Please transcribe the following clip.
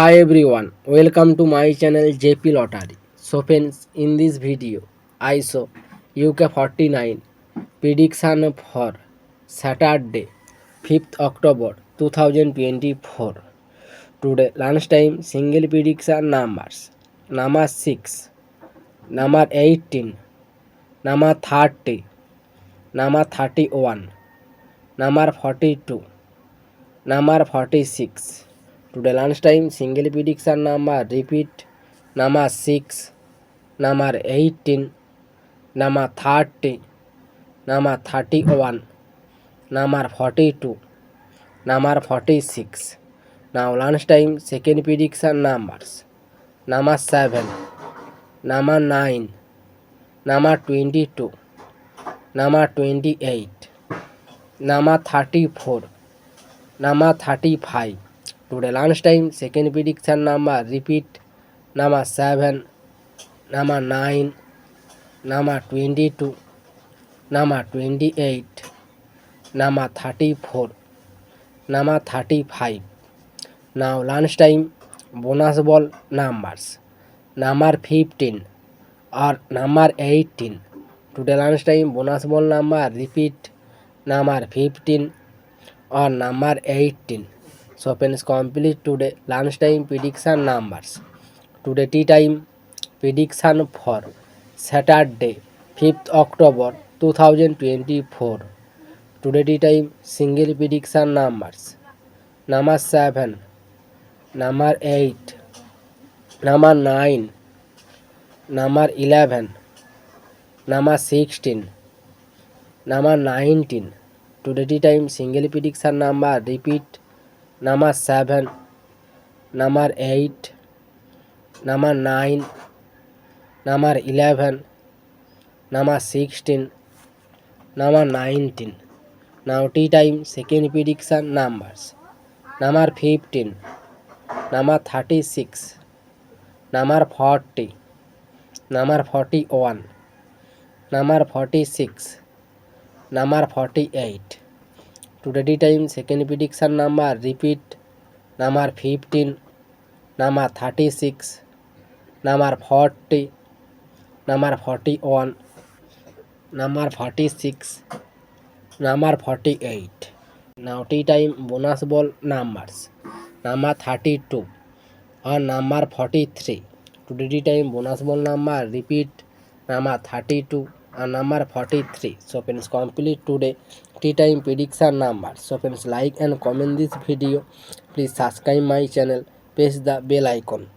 Hi everyone, welcome to my channel JP Lottery. So friends, in this video, I saw UK49 prediction for Saturday, 5th October 2024. Today lunchtime single prediction numbers. Number 6, number 18, number 30, number 31, number 42, number 46. Today lunchtime single prediction number repeat number 6, number 18, number 30, number 31, number 42, number 46. Now lunchtime second prediction numbers number 7, number 9, number 22, number 28, number 34, number 35. Today lunchtime second prediction number repeat number 7, number 9, number 22, number 28, number 34, number 35. Now lunchtime bonus ball numbers number 15 or number 18. Today lunchtime bonus ball number repeat number 15 or number 18. So friends, complete today lunchtime prediction numbers. Today tea time prediction for Saturday 5th October 2024. Today tea time single prediction numbers number 7, number 8, number 9, number 11, number 16, number 19. Today tea time single prediction number repeat number 7, number 8, number 9, number 11, number 16, number 19. Now tea time second prediction numbers number 15, number 36, number 40, number 41, number 46, number 48. Today tea time second prediction number repeat number 15, number 36, number 40, number 41, number 46, number 48. Now tea time bonus ball numbers number 32 or number 43. Today tea time bonus ball number repeat number 32 and number 43. So friends, complete today tea time prediction numbers. So friends, like and comment this video. Please subscribe my channel, press the bell icon.